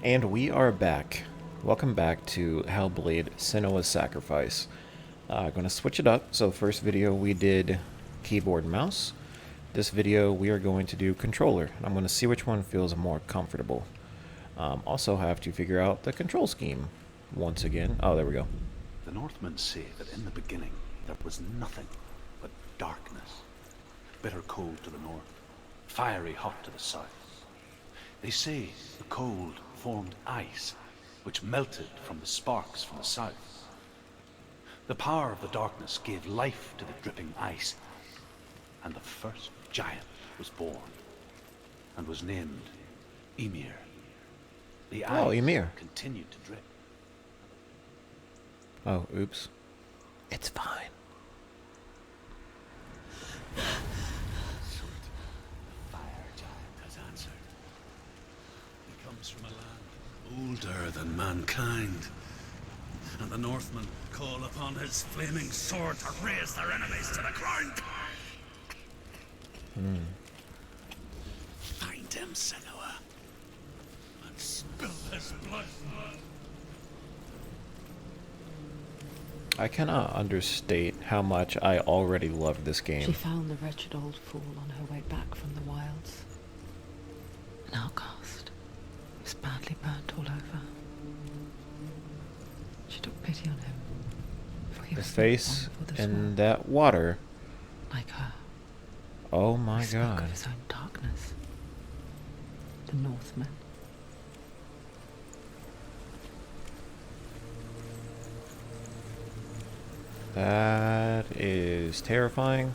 And we are back. Welcome back to Hellblade Senua's Sacrifice. I'm going to switch it up. So first video we did keyboard and mouse. This video we are going to do controller. I'm going to see which one feels more comfortable. Also have to figure out the control scheme once again. Oh, there we go. The Northmen say that in the beginning there was nothing but darkness. Bitter cold to the north, fiery hot to the south. They say the cold formed ice, which melted from the sparks from the south. The power of the darkness gave life to the dripping ice, and the first giant was born, and was named Ymir. The ice Ymir continued to drip. Oh, oops. It's fine. Fire giant has answered. He comes from a land older than mankind, and the Northmen call upon his flaming sword to raise their enemies to the ground. Find him, Senua, and spill his blood. I cannot understate how much I already love this She game. found the wretched old fool on her way back from the wilds. An outcast. He was badly burnt all over. She took pity on him. For he The was face not born for this in world, that water. like her. Oh my He spoke god. of his own darkness. The Northmen. That is terrifying.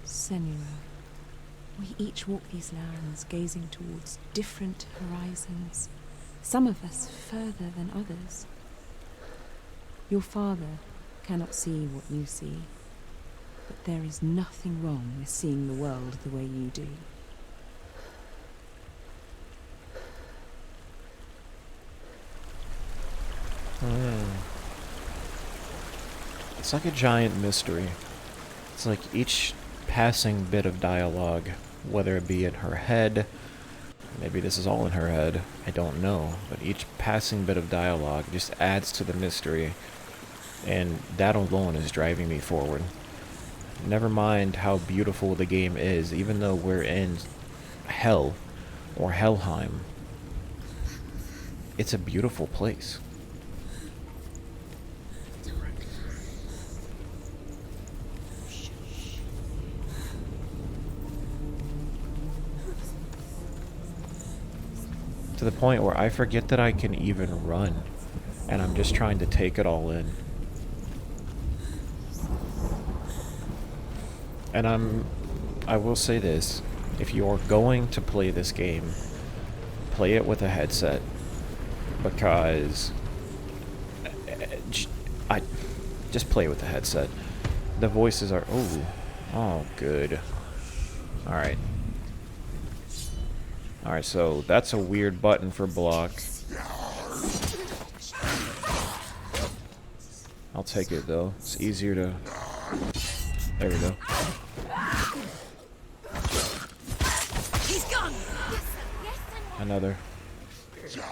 Senua, we each walk these lands gazing towards different horizons, some of us further than others. Your father cannot see what you see, but there is nothing wrong with seeing the world the way you do. It's like a giant mystery. It's like each passing bit of dialogue, whether it be in her head, maybe this is all in her head, I don't know, but each passing bit of dialogue just adds to the mystery, and that alone is driving me forward. Never mind how beautiful the game is, even though we're in Hell, or Helheim. It's a beautiful place. To the point where I forget that I can even run, and I'm just trying to take it all in. And I will say this, if you're going to play this game, play it with a headset, because I just play with the headset. The voices are, oh good. Alright. Alright, so that's a weird button for block. I'll take it though. It's easier to... There we go. He's gone! Another. She'll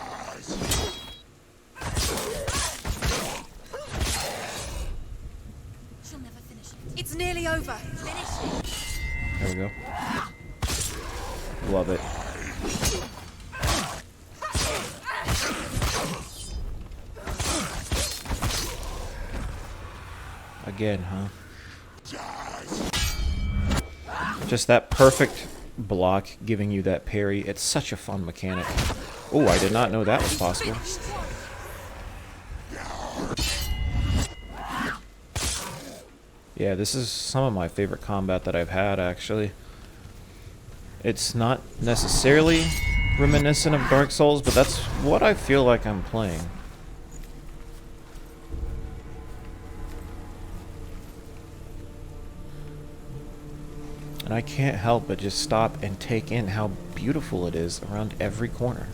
never finish it. It's nearly over. Finish it. There we go. Love it. Again, huh? Just that perfect block giving you that parry. It's such a fun mechanic. Oh, I did not know that was possible. Yeah, this is some of my favorite combat that I've had, actually. It's not necessarily reminiscent of Dark Souls, but that's what I feel like I'm playing. And I can't help but just stop and take in how beautiful it is around every corner.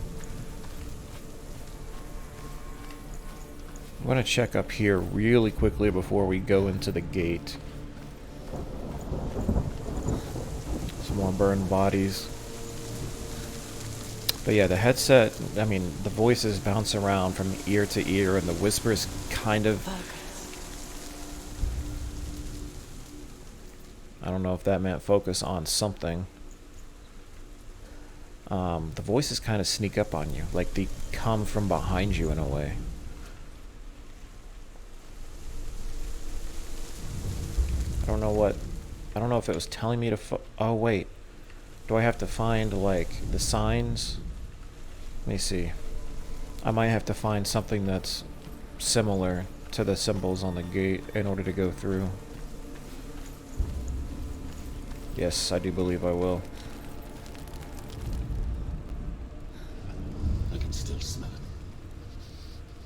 I'm going to check up here really quickly before we go into the gate. Some more burned bodies. But yeah, the headset, I mean, the voices bounce around from ear to ear, and the whispers kind of... I don't know if that meant focus on something. The voices kind of sneak up on you, like they come from behind you in a way. I don't know if it was telling me to oh wait. Do I have to find like the signs? Let me see. I might have to find something that's similar to the symbols on the gate in order to go through. Yes, I do believe I will. I can still smell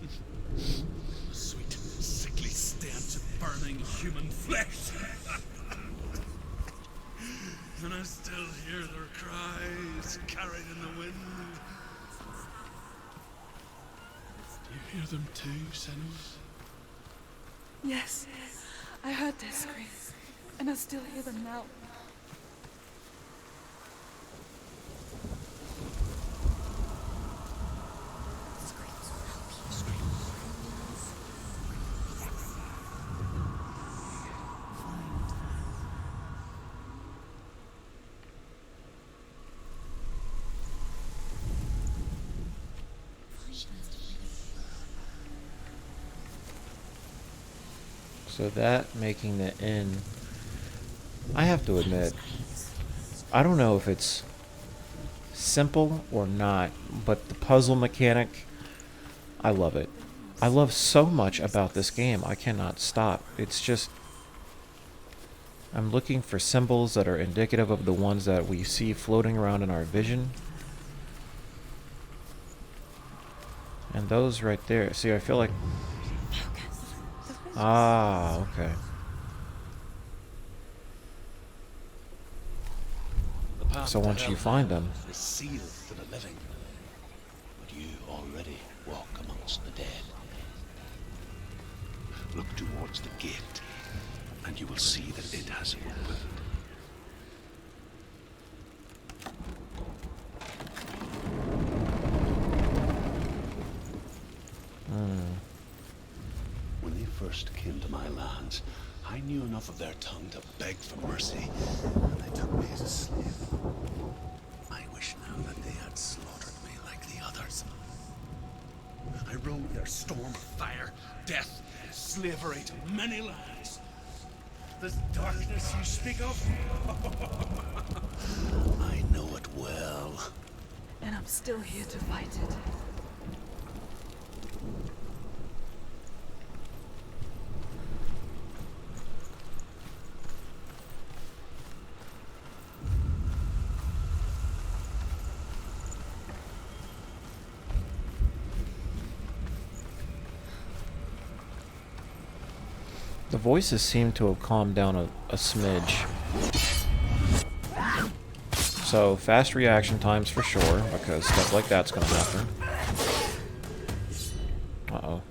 it. The sweet, sickly stench of burning human flesh. And I still hear their cries carried in the wind. You hear them too, Senua? Yes, I heard their screams, and I still hear them now. So that making the inn, I have to admit, I don't know if it's simple or not, but the puzzle mechanic, I love it. I love so much about this game, I cannot stop. It's just, I'm looking for symbols that are indicative of the ones that we see floating around in our vision. And those right there, see, I feel like... Ah, okay. So once you find them... is sealed to the living. But you already walk amongst the dead. Look towards the gate, and you will see that it has opened. When they first came to my lands, I knew enough of their tongue to beg for mercy, and they took me as a slave. I wish now that they had slaughtered me like the others. I rode their storm of fire, death, slavery to many lands. This darkness you speak of? I know it well. And I'm still here to fight it. The voices seem to have calmed down a smidge. So, fast reaction times for sure, because stuff like that's gonna happen. Uh-oh.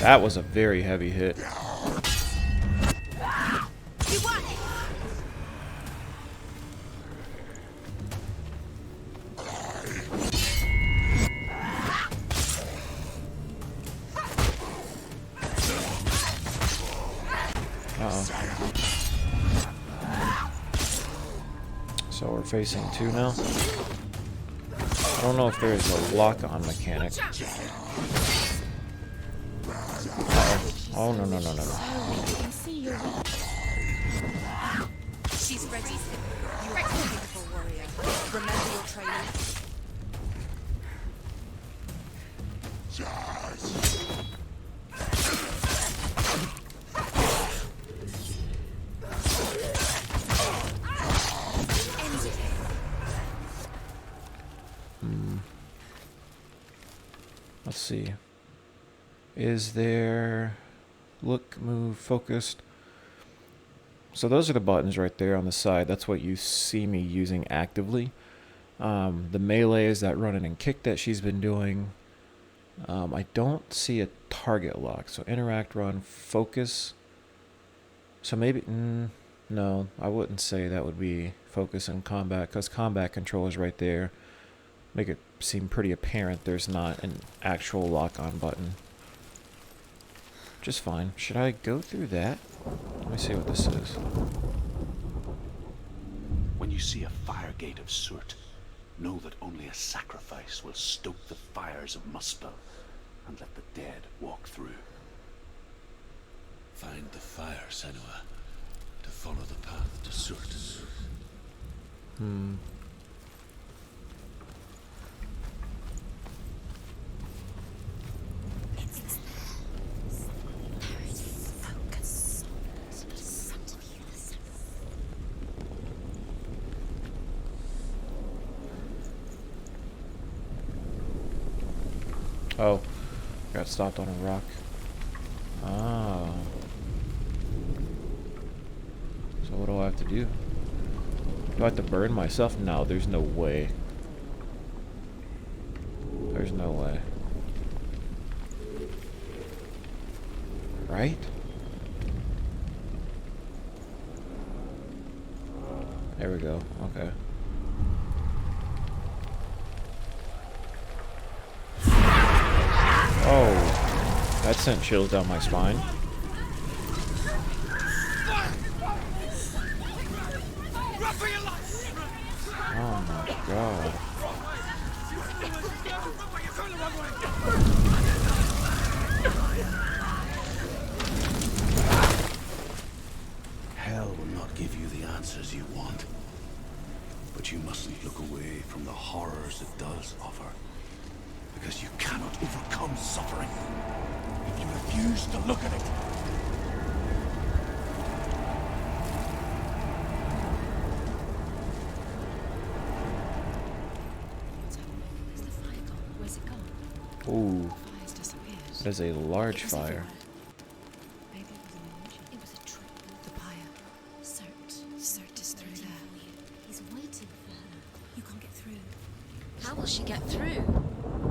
That was a very heavy hit. So we're facing two now. I don't know if there's a lock-on mechanic. Uh-oh. Oh, no, no, no, no, no. She's ready. You're a beautiful warrior. Remember your training. Let's see. Is there... Look, move, focused. So those are the buttons right there on the side. That's what you see me using actively. The melee is that running and kick that she's been doing. I don't see a target lock. So interact, run, focus. So maybe... no, I wouldn't say that would be focus and combat, because combat control is right there. Make it seem pretty apparent there's not an actual lock-on button. Just fine. Should I go through that? Let me see what this is. When you see a fire gate of Surt, know that only a sacrifice will stoke the fires of Muspel and let the dead walk through. Find the fire, Senua, to follow the path to Surt. Oh, got stopped on a rock. Oh. So what do I have to do? Do I have to burn myself? No, there's no way. There's no way. Right? There we go. Okay. Oh, that sent chills down my spine. Oh my god. Hell will not give you the answers you want. But you mustn't look away from the horrors it does offer. Because you cannot overcome suffering if you refuse to look at it. Where's the fire gone? Where's it gone? Ooh, Fire's disappeared. that is a large It was fire. everywhere. Maybe it was an illusion. It was a trick. The pyre. Cert is through waiting there. for you. He's waiting for her. You can't get through. How will she get through?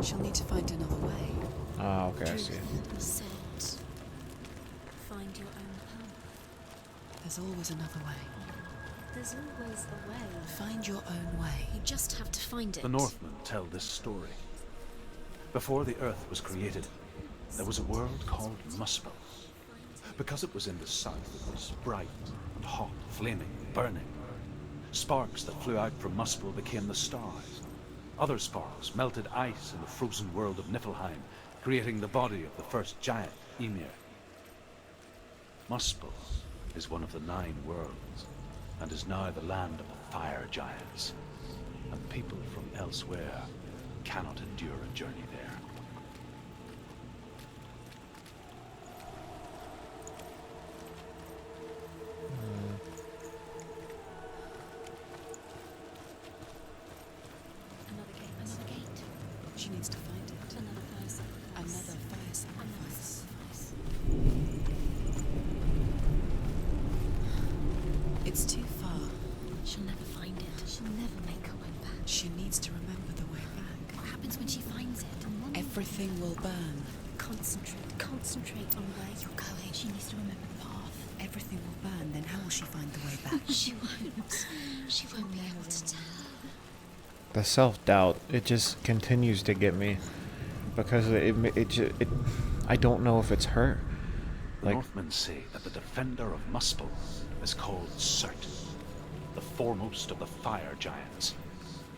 She'll need to find another way. Ah, okay, I see. Said, find your own path. There's always another way. There's always a way. Find your own way. You just have to find it. The Northmen tell this story. Before the Earth was created, there was a world called Muspel. Because it was in the south, it was bright and hot, flaming, burning. Sparks that flew out from Muspel became the stars. Other sparks melted ice in the frozen world of Niflheim, creating the body of the first giant, Ymir. Muspel is one of the 9 worlds, and is now the land of the fire giants. And people from elsewhere cannot endure a journey there. Another gate. Another gate. She needs to find it. Another fire sacrifice. Another fire Another sacrifice. sacrifice. It's too far. She'll never find it. She'll never make her way back. She needs to remember the way back. What happens when she finds it? Everything will burn. Concentrate. Concentrate on where you're going. She needs to remember the path. Everything will burn, then how will she find the way back? She won't. She won't be able to tell. The self-doubt, it just continues to get me. Because I don't know if it's her. The Like, Northmen say that the defender of Muspel is called Surt, the foremost of the fire giants.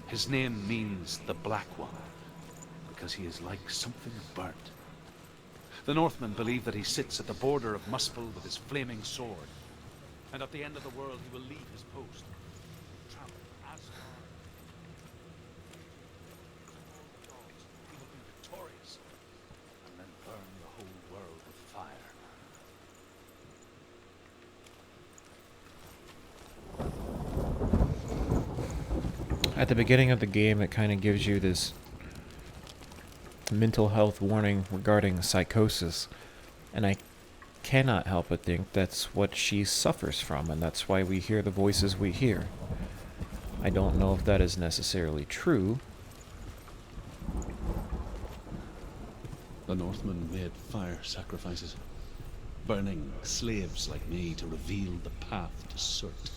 His name means the Black One, because he is like something burnt. The Northmen believe that he sits at the border of Muspel with his flaming sword, and at the end of the world he will leave his post, travel as far. He will be victorious, and then burn the whole world with fire. at the beginning of the game, it kind of gives you this mental health warning regarding psychosis. And I cannot help but think that's what she suffers from, and that's why we hear the voices we hear. I don't know if that is necessarily true. The Northmen made fire sacrifices, burning slaves like me to reveal the path to Surt.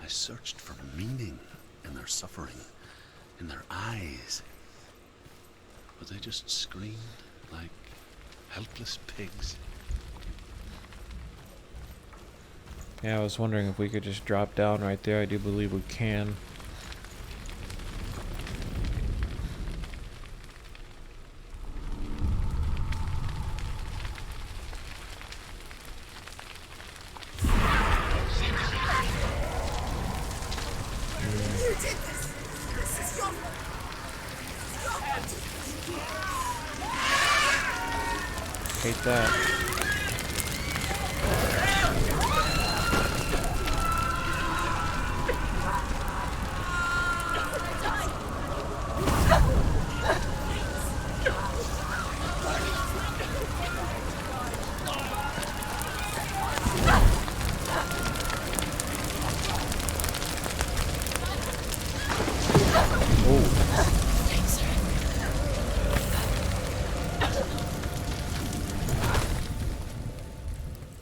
I searched for meaning in their suffering, in their eyes. But they just screamed like helpless pigs. Yeah, I was wondering if we could just drop down right there. I do believe we can. Hate that.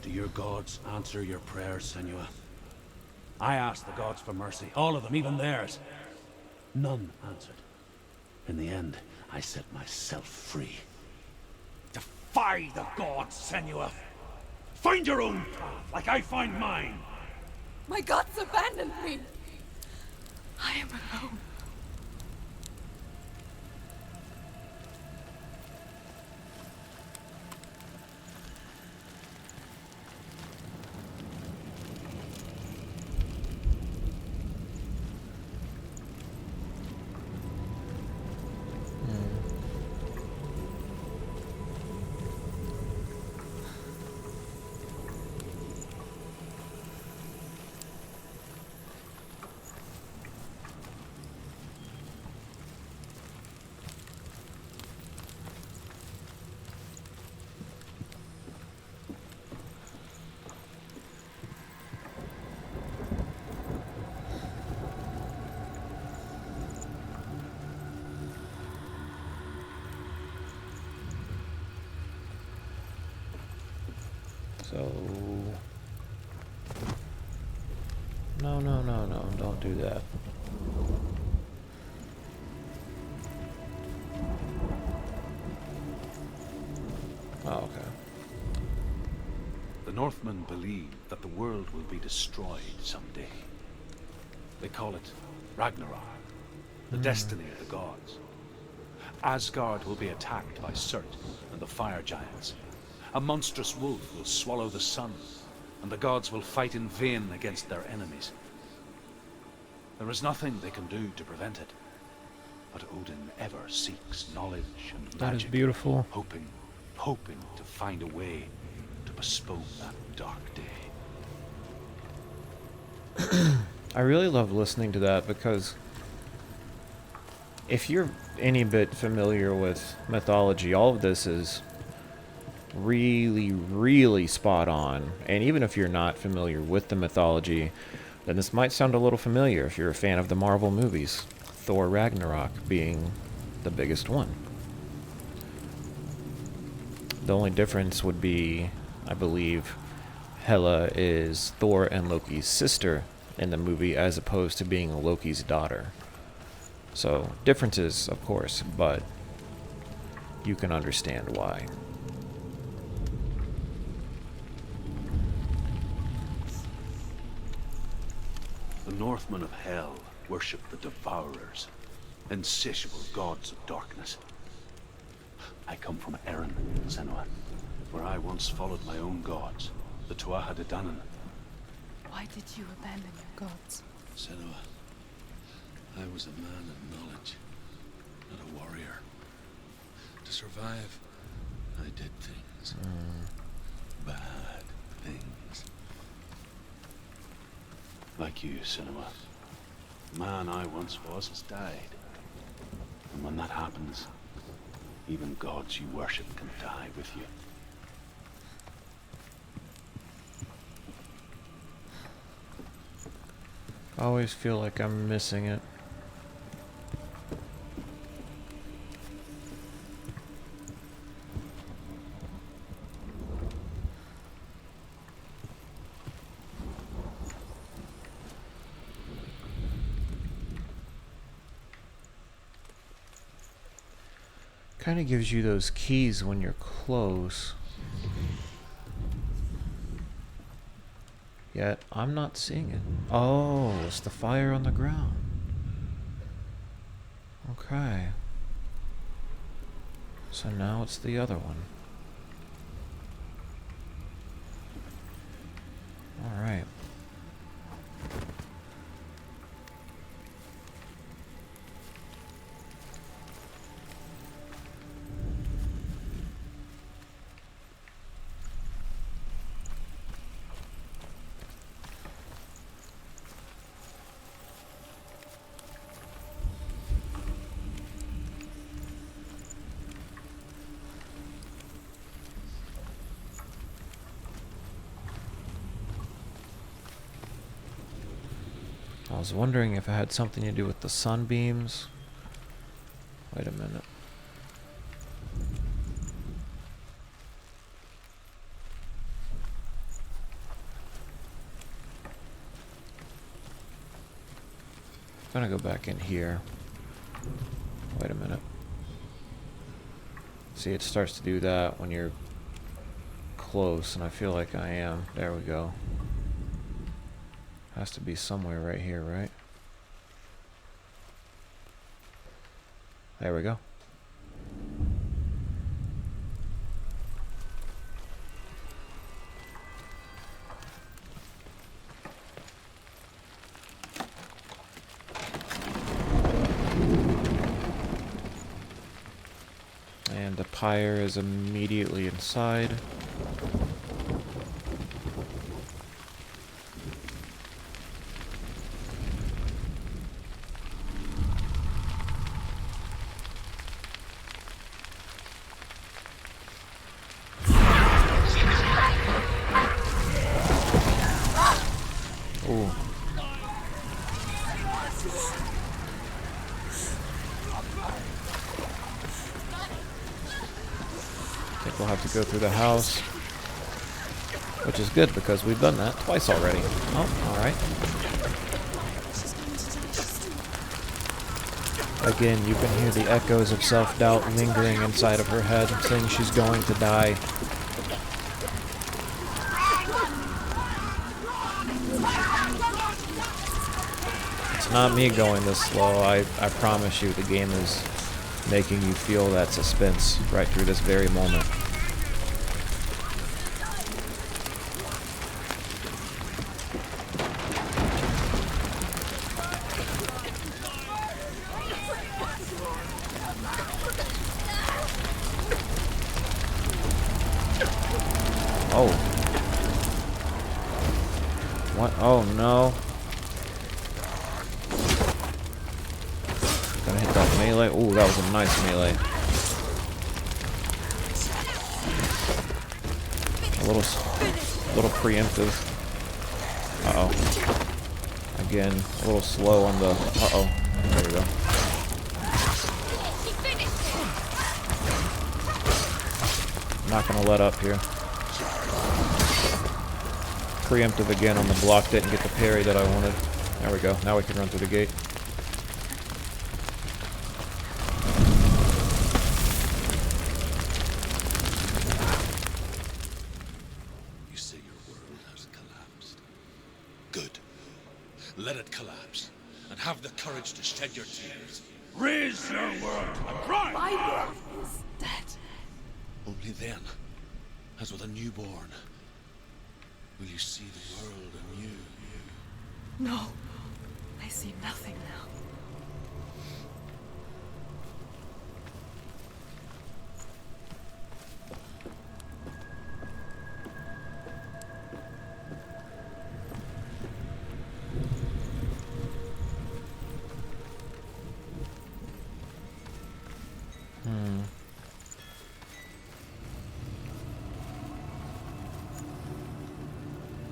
Do your gods answer your prayers, Senua? I asked the gods for mercy, all of them, even theirs. None answered. In the end, I set myself free. Defy the gods, Senua! Find your own path, like I find mine! My gods abandoned me. I am alone. So... No, no, no, no, don't do that. Oh, okay. The Northmen believe that the world will be destroyed someday. They call it Ragnarok, the destiny of the gods. Asgard will be attacked by Surt and the fire giants. A monstrous wolf will swallow the sun, and the gods will fight in vain against their enemies. There is nothing they can do to prevent it, but Odin ever seeks knowledge and magic. That is beautiful. Hoping to find a way to postpone that dark day. I really love listening to that because if you're any bit familiar with mythology, all of this is really, really spot on. And even if you're not familiar with the mythology, then this might sound a little familiar if you're a fan of the Marvel movies, Thor Ragnarok being the biggest one. The only difference would be, I believe, Hela is Thor and Loki's sister in the movie as opposed to being Loki's daughter. So, differences, of course, but you can understand why. The Northmen of Hell worship the Devourers, insatiable gods of darkness. I come from Erin, Senua, where I once followed my own gods, the Tuatha De Danann. Why did you abandon your gods? Senua, I was a man of knowledge, not a warrior. To survive, I did things. Bad things. Like you, Senua. The man I once was has died. And when that happens, even gods you worship can die with you. I always feel like I'm missing it. Kind of gives you those keys when you're close. Yet, I'm not seeing it. Oh, it's the fire on the ground. Okay. So now it's the other one. Alright. I was wondering if it had something to do with the sunbeams. Wait a minute. I'm gonna go back in here. Wait a minute. See, it starts to do that when you're close, and I feel like I am. There we go. Has to be somewhere right here, right? There we go. And the pyre is immediately inside. Ooh. I think we'll have to go through the house, which is good because we've done that twice already. Oh, alright. Again, you can hear the echoes of self-doubt lingering inside of her head, saying she's going to die. It's not me going this slow. I promise you the game is making you feel that suspense right through this very moment. Oh. What? Oh no. Gonna hit that melee. Ooh, that was a nice melee. A little preemptive. Uh-oh. Again, a little slow on the... Uh-oh. There we go. I'm not gonna let up here. Preemptive again on the block, didn't get the parry that I wanted. There we go. Now we can run through the gate. You say your world has collapsed. Good. Let it collapse, and have the courage to shed your tears. Raise your world and cry! My world is dead. Only then, as with a newborn, will you see the world anew. No, I see nothing now.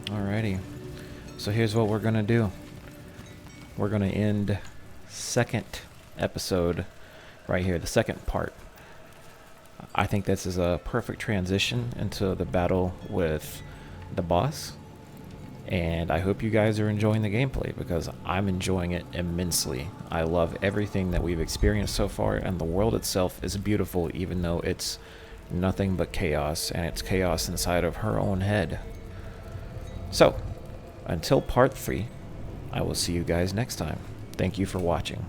Alrighty. So here's what we're gonna do. We're gonna end second episode right here, the second part. I think this is a perfect transition into the battle with the boss. And I hope you guys are enjoying the gameplay, because I'm enjoying it immensely. I love everything that we've experienced so far, and the world itself is beautiful, even though it's nothing but chaos, and it's chaos inside of her own head. So, until part 3, I will see you guys next time. Thank you for watching.